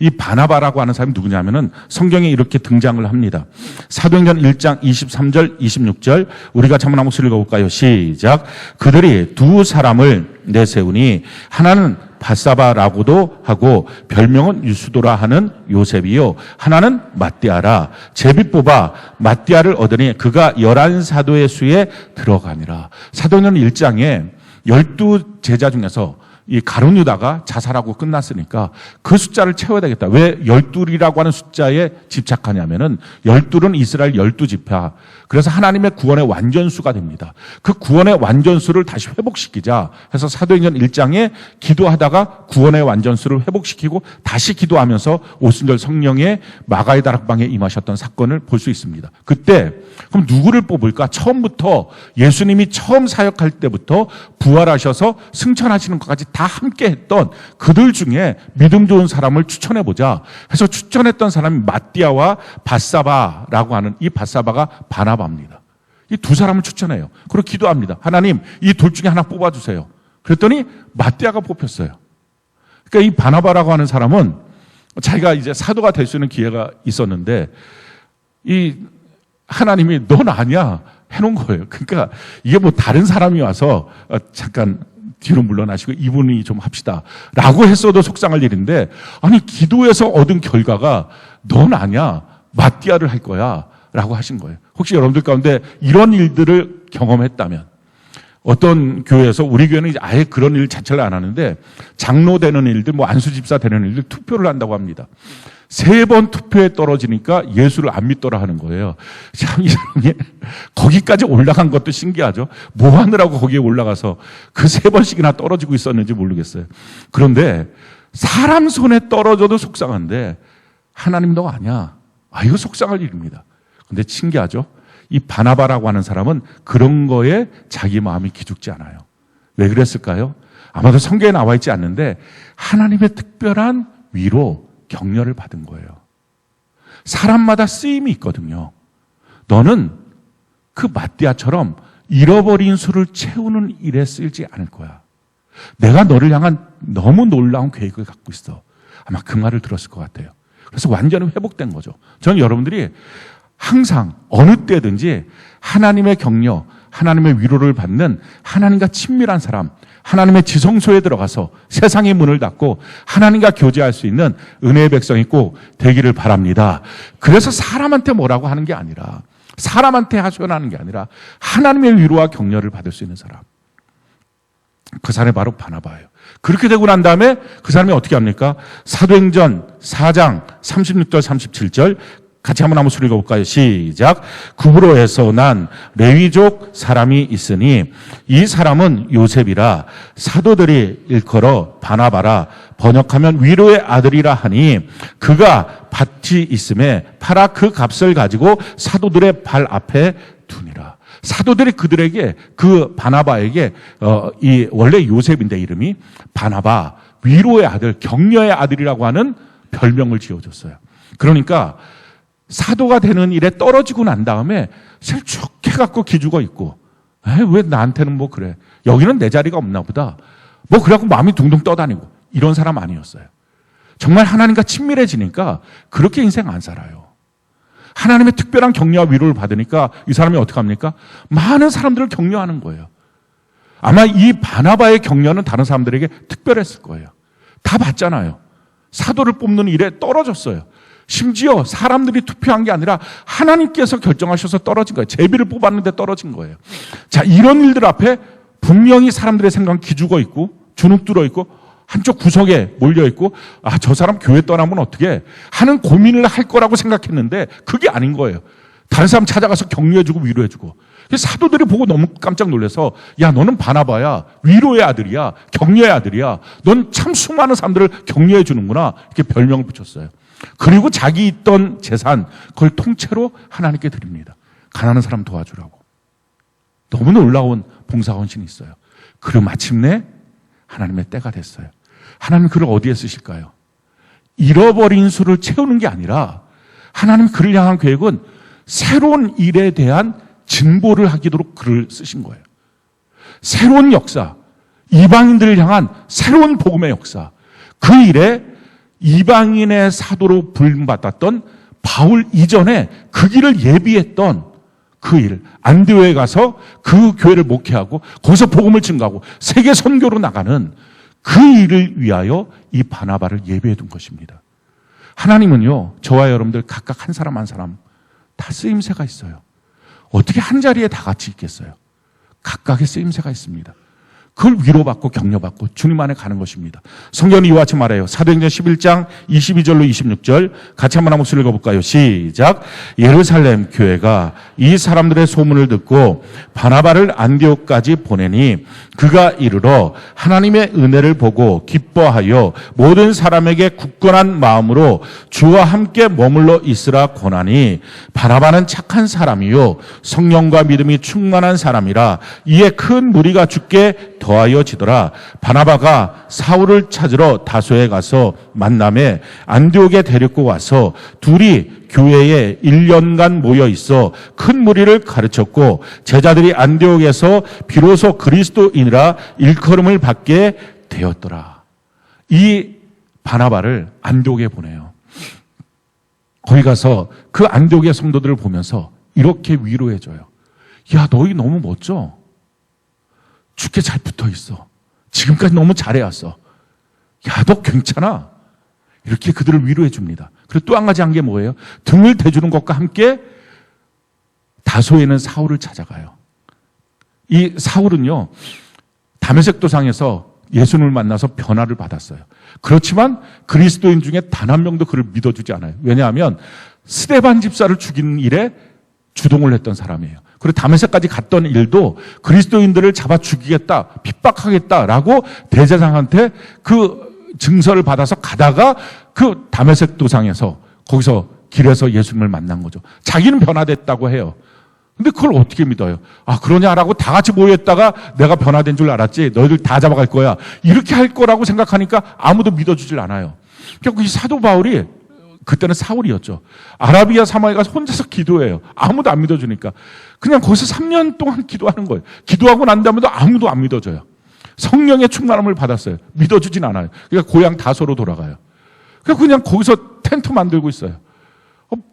이 바나바라고 하는 사람이 누구냐면은 성경에 이렇게 등장을 합니다. 사도행전 1장 23절, 26절 우리가 한번 읽어볼까요? 시작. 그들이 두 사람을 내세우니 하나는 바사바라고도 하고 별명은 유수도라 하는 요셉이요 하나는 mat띠아라. 제비 뽑아 mat띠아를 얻으니 그가 11사도의 수에 들어가니라. 사도행전 1장에 12제자 중에서 이 가룟 유다가 자살하고 끝났으니까 그 숫자를 채워야 되겠다. 왜 12이라고 하는 숫자에 집착하냐면은 12는 이스라엘 12지파. 그래서 하나님의 구원의 완전수가 됩니다. 그 구원의 완전수를 다시 회복시키자 해서 사도행전 1장에 기도하다가 구원의 완전수를 회복시키고 다시 기도하면서 오순절 성령의 마가의 다락방에 임하셨던 사건을 볼 수 있습니다. 그때 그럼 누구를 뽑을까? 처음부터 예수님이 처음 사역할 때부터 부활하셔서 승천하시는 것까지 다 함께 했던 그들 중에 믿음 좋은 사람을 추천해보자 해서 추천했던 사람이 mat띠아와 바사바라고 하는 이 바사바가 바나바입니다. 이 두 사람을 추천해요. 그리고 기도합니다. 하나님, 이 둘 중에 하나 뽑아주세요. 그랬더니 mat띠아가 뽑혔어요. 그러니까 이 바나바라고 하는 사람은 자기가 이제 사도가 될 수 있는 기회가 있었는데 이 하나님이 넌 아니야 해놓은 거예요. 그러니까 이게 뭐 다른 사람이 와서 잠깐 뒤로 물러나시고 이분이 좀 합시다 라고 했어도 속상할 일인데, 아니 기도에서 얻은 결과가 넌 아니야 마띠아를 할 거야 라고 하신 거예요. 혹시 여러분들 가운데 이런 일들을 경험했다면, 어떤 교회에서, 우리 교회는 이제 아예 그런 일 자체를 안 하는데 장로 되는 일들, 뭐 안수집사 되는 일들 투표를 한다고 합니다. 3번 투표에 떨어지니까 예수를 안 믿더라 하는 거예요. 참 이 사람이 거기까지 올라간 것도 신기하죠. 뭐 하느라고 거기에 올라가서 그 3번씩이나 떨어지고 있었는지 모르겠어요. 그런데 사람 손에 떨어져도 속상한데 하나님 너 아니야. 이거 속상할 일입니다. 근데 신기하죠. 이 바나바라고 하는 사람은 그런 거에 자기 마음이 기죽지 않아요. 왜 그랬을까요? 아마도 성경에 나와 있지 않는데 하나님의 특별한 위로, 격려를 받은 거예요. 사람마다 쓰임이 있거든요. 너는 그 마띠아처럼 잃어버린 수를 채우는 일에 쓰이지 않을 거야. 내가 너를 향한 너무 놀라운 계획을 갖고 있어. 아마 그 말을 들었을 것 같아요. 그래서 완전히 회복된 거죠. 저는 여러분들이 항상 어느 때든지 하나님의 격려, 하나님의 위로를 받는 하나님과 친밀한 사람, 하나님의 지성소에 들어가서 세상의 문을 닫고 하나님과 교제할 수 있는 은혜의 백성이 꼭 되기를 바랍니다. 그래서 사람한테 뭐라고 하는 게 아니라, 사람한테 하소연하는 게 아니라 하나님의 위로와 격려를 받을 수 있는 사람, 그 사람이 바로 바나바예요. 그렇게 되고 난 다음에 그 사람이 어떻게 합니까? 사도행전 4장 36절 37절 같이 한번 소리 읽어볼까요? 시작. 구브로에서 난 레위족 사람이 있으니 이 사람은 요셉이라 사도들이 일컬어 바나바라 번역하면 위로의 아들이라 하니 그가 밭이 있음에 팔아 그 값을 가지고 사도들의 발 앞에 두니라. 사도들이 그들에게, 그 바나바에게 이 원래 요셉인데 이름이 바나바, 위로의 아들, 격려의 아들이라고 하는 별명을 지어줬어요. 그러니까 사도가 되는 일에 떨어지고 난 다음에 슬쩍해갖고 기죽어 있고, 왜 나한테는 뭐 그래, 여기는 내 자리가 없나 보다, 뭐 그래갖고 마음이 둥둥 떠다니고, 이런 사람 아니었어요. 정말 하나님과 친밀해지니까 그렇게 인생 안 살아요. 하나님의 특별한 격려와 위로를 받으니까 이 사람이 어떻게 합니까? 많은 사람들을 격려하는 거예요. 아마 이 바나바의 격려는 다른 사람들에게 특별했을 거예요. 다 봤잖아요. 사도를 뽑는 일에 떨어졌어요. 심지어 사람들이 투표한 게 아니라 하나님께서 결정하셔서 떨어진 거예요. 제비를 뽑았는데 떨어진 거예요. 자, 이런 일들 앞에 분명히 사람들의 생각은 기죽어 있고 주눅 들어 있고 한쪽 구석에 몰려 있고, 저 사람 교회 떠나면 어떻게 하는 고민을 할 거라고 생각했는데 그게 아닌 거예요. 다른 사람 찾아가서 격려해주고 위로해주고. 사도들이 보고 너무 깜짝 놀라서, 야, 너는 바나바야, 위로의 아들이야, 격려의 아들이야, 넌 참 수많은 사람들을 격려해 주는구나, 이렇게 별명을 붙였어요. 그리고 자기 있던 재산 그걸 통째로 하나님께 드립니다. 가난한 사람 도와주라고. 너무 놀라운 봉사헌신이 있어요. 그리고 마침내 하나님의 때가 됐어요. 하나님 그를 어디에 쓰실까요? 잃어버린 수를 채우는 게 아니라 하나님 그를 향한 계획은 새로운 일에 대한 진보를 하도록 그를 쓰신 거예요. 새로운 역사, 이방인들을 향한 새로운 복음의 역사, 그 일에 이방인의 사도로 부름받았던 바울 이전에 그 길을 예비했던 그 일, 안디오에 가서 그 교회를 목회하고 거기서 복음을 증거하고 세계 선교로 나가는 그 일을 위하여 이 바나바를 예비해 둔 것입니다. 하나님은요, 저와 여러분들 각각 한 사람 한 사람 다 쓰임새가 있어요. 어떻게 한 자리에 다 같이 있겠어요? 각각의 쓰임새가 있습니다. 그걸 위로받고 격려받고 주님 안에 가는 것입니다. 성경이 이와 같이 말해요. 사도행전 11장 22절로 26절 같이 한번 한번 읽어볼까요? 시작. 예루살렘 교회가 이 사람들의 소문을 듣고 바나바를 안디옥까지 보내니 그가 이르러 하나님의 은혜를 보고 기뻐하여 모든 사람에게 굳건한 마음으로 주와 함께 머물러 있으라 권하니 바나바는 착한 사람이요 성령과 믿음이 충만한 사람이라 이에 큰 무리가 죽게 더하여지더라. 바나바가 사울을 찾으러 다소에 가서 만남에 안디옥에 데리고 와서 둘이 교회에 1년간 모여 있어 큰 무리를 가르쳤고 제자들이 안디옥에서 비로소 그리스도인이라 일컬음을 받게 되었더라. 이 바나바를 안디옥에 보내요. 거기 가서 그 안디옥의 성도들을 보면서 이렇게 위로해줘요. 야, 너희 너무 멋져. 죽게 잘 붙어 있어. 지금까지 너무 잘해왔어. 야, 너 괜찮아. 이렇게 그들을 위로해 줍니다. 그리고 또 한 가지 한 게 뭐예요? 등을 대주는 것과 함께 다소에는 사울을 찾아가요. 이 사울은요, 다메섹 도상에서 예수님을 만나서 변화를 받았어요. 그렇지만 그리스도인 중에 단 한 명도 그를 믿어주지 않아요. 왜냐하면 스데반 집사를 죽이는 일에 주동을 했던 사람이에요. 그리고 다메섹까지 갔던 일도 그리스도인들을 잡아 죽이겠다, 핍박하겠다라고 대제사장한테 그 증서를 받아서 가다가 그 다메섹 도상에서 거기서 길에서 예수님을 만난 거죠. 자기는 변화됐다고 해요. 근데 그걸 어떻게 믿어요? 아, 그러냐라고 다 같이 모였다가 내가 변화된 줄 알았지. 너희들 다 잡아갈 거야. 이렇게 할 거라고 생각하니까 아무도 믿어주질 않아요. 결국 이 사도 바울이 그때는 사울이었죠. 아라비아 사마에 가서 혼자서 기도해요. 아무도 안 믿어주니까. 그냥 거기서 3년 동안 기도하는 거예요. 기도하고 난 다음에도 아무도 안 믿어줘요. 성령의 충만함을 받았어요. 믿어주진 않아요. 그러니까 고향 다소로 돌아가요. 그냥 거기서 텐트 만들고 있어요.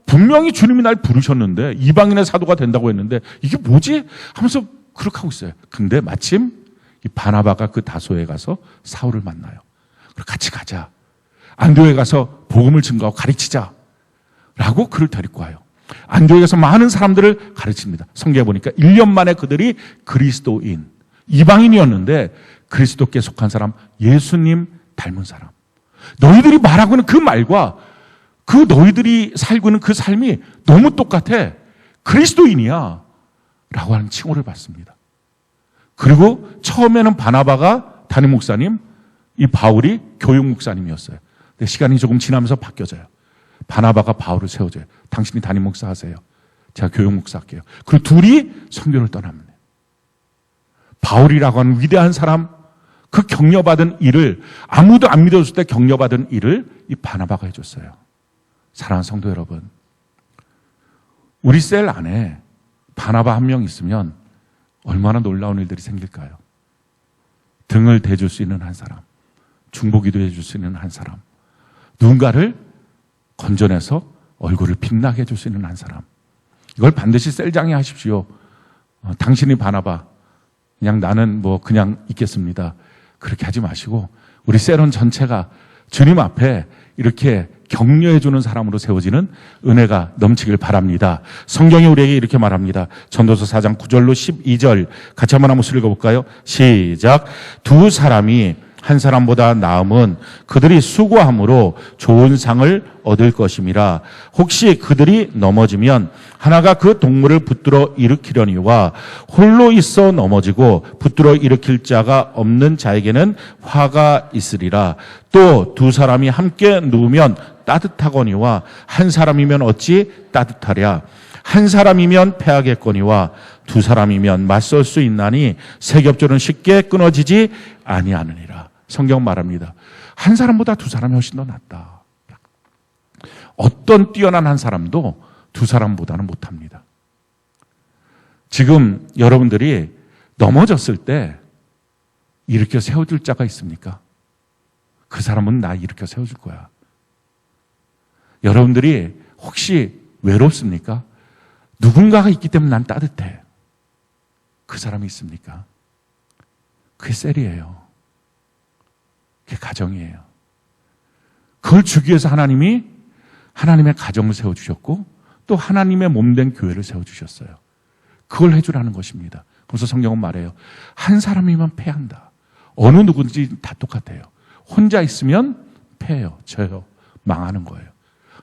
분명히 주님이 날 부르셨는데 이방인의 사도가 된다고 했는데 이게 뭐지? 하면서 그렇게 하고 있어요. 근데 마침 이 바나바가 그 다소에 가서 사울을 만나요. 그리고 같이 가자. 안디옥에 가서 복음을 증거하고 가르치자. 라고 그를 데리고 와요. 안디옥에서 많은 사람들을 가르칩니다. 성경에 보니까 1년 만에 그들이 그리스도인, 이방인이었는데 그리스도께 속한 사람, 예수님 닮은 사람. 너희들이 말하고 있는 그 말과 그 너희들이 살고 있는 그 삶이 너무 똑같아. 그리스도인이야. 라고 하는 칭호를 받습니다. 그리고 처음에는 바나바가 담임 목사님, 이 바울이 교육 목사님이었어요. 근데 시간이 조금 지나면서 바뀌어져요. 바나바가 바울을 세워줘요. 당신이 담임 목사 하세요. 제가 교육 목사 할게요. 그리고 둘이 선교를 떠납니다. 바울이라고 하는 위대한 사람, 그 격려받은 일을, 아무도 안 믿어줬을 때 격려받은 일을 이 바나바가 해줬어요. 사랑하는 성도 여러분, 우리 셀 안에 바나바 한 명 있으면 얼마나 놀라운 일들이 생길까요? 등을 대줄 수 있는 한 사람, 중보기도 해줄 수 있는 한 사람, 누군가를 건져내서 얼굴을 빛나게 해줄 수 있는 한 사람. 이걸 반드시 셀장에 하십시오. 당신이 바나바, 그냥 나는 그냥 있겠습니다. 그렇게 하지 마시고 우리 셀원 전체가 주님 앞에 이렇게 격려해주는 사람으로 세워지는 은혜가 넘치길 바랍니다. 성경이 우리에게 이렇게 말합니다. 전도서 4장 9절로 12절 같이 한번 읽어볼까요? 시작. 두 사람이 한 사람보다 나음은 그들이 수고함으로 좋은 상을 얻을 것임이라. 혹시 그들이 넘어지면 하나가 그 동물을 붙들어 일으키려니와 홀로 있어 넘어지고 붙들어 일으킬 자가 없는 자에게는 화가 있으리라. 또 두 사람이 함께 누우면 따뜻하거니와 한 사람이면 어찌 따뜻하랴. 한 사람이면 패하겠거니와 두 사람이면 맞설 수 있나니 세 겹줄은 쉽게 끊어지지 아니하느니라. 성경 말합니다. 한 사람보다 두 사람이 훨씬 더 낫다. 어떤 뛰어난 한 사람도 두 사람보다는 못합니다. 지금 여러분들이 넘어졌을 때 일으켜 세워줄 자가 있습니까? 그 사람은 나 일으켜 세워줄 거야. 여러분들이 혹시 외롭습니까? 누군가가 있기 때문에 난 따뜻해. 그 사람이 있습니까? 그게 셀이에요. 그게 가정이에요. 그걸 주기 위해서 하나님이 하나님의 가정을 세워주셨고 또 하나님의 몸된 교회를 세워주셨어요. 그걸 해주라는 것입니다. 그래서 성경은 말해요. 한 사람이면 패한다. 어느 누구든지 다 똑같아요. 혼자 있으면 패해요. 져요. 망하는 거예요.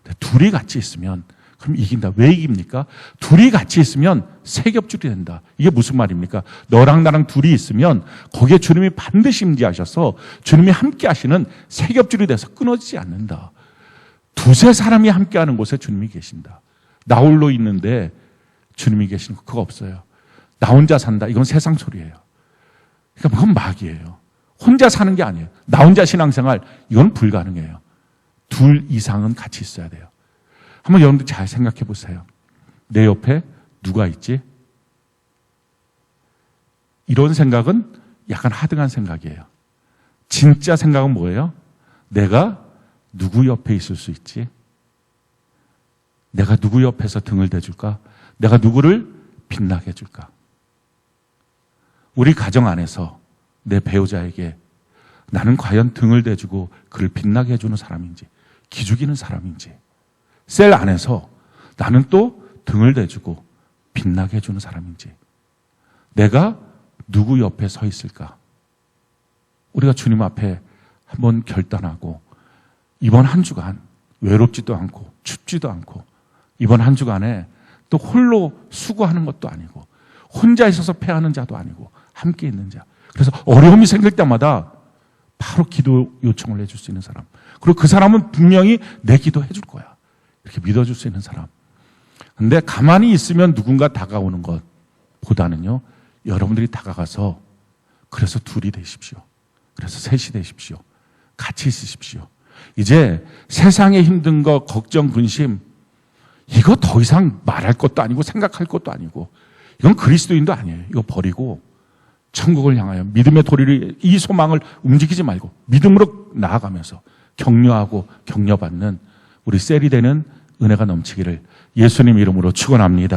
근데 둘이 같이 있으면 그럼 이긴다. 왜 이깁니까? 둘이 같이 있으면 세 겹줄이 된다. 이게 무슨 말입니까? 너랑 나랑 둘이 있으면 거기에 주님이 반드시 임재하셔서 주님이 함께 하시는 세 겹줄이 돼서 끊어지지 않는다. 두세 사람이 함께 하는 곳에 주님이 계신다. 나 홀로 있는데 주님이 계시는 거 그거 없어요. 나 혼자 산다. 이건 세상 소리예요. 그러니까 그건 마귀예요. 혼자 사는 게 아니에요. 나 혼자 신앙생활 이건 불가능해요. 둘 이상은 같이 있어야 돼요. 한번 여러분들 잘 생각해 보세요. 내 옆에 누가 있지? 이런 생각은 약간 하등한 생각이에요. 진짜 생각은 뭐예요? 내가 누구 옆에 있을 수 있지? 내가 누구 옆에서 등을 대줄까? 내가 누구를 빛나게 해줄까? 우리 가정 안에서 내 배우자에게 나는 과연 등을 대주고 그를 빛나게 해주는 사람인지, 기죽이는 사람인지, 셀 안에서 나는 또 등을 대주고 빛나게 해주는 사람인지, 내가 누구 옆에 서 있을까? 우리가 주님 앞에 한번 결단하고 이번 한 주간 외롭지도 않고 춥지도 않고 이번 한 주간에 또 홀로 수고하는 것도 아니고 혼자 있어서 패하는 자도 아니고 함께 있는 자. 그래서 어려움이 생길 때마다 바로 기도 요청을 해줄 수 있는 사람. 그리고 그 사람은 분명히 내 기도 해줄 거야. 이렇게 믿어줄 수 있는 사람. 근데 가만히 있으면 누군가 다가오는 것보다는요, 여러분들이 다가가서 그래서 둘이 되십시오. 그래서 셋이 되십시오. 같이 있으십시오. 이제 세상에 힘든 거, 걱정, 근심, 이거 더 이상 말할 것도 아니고 생각할 것도 아니고 이건 그리스도인도 아니에요. 이거 버리고 천국을 향하여 믿음의 도리를, 이 소망을 움직이지 말고 믿음으로 나아가면서 격려하고 격려받는 우리 셀이 되는 은혜가 넘치기를 예수님 이름으로 축원합니다.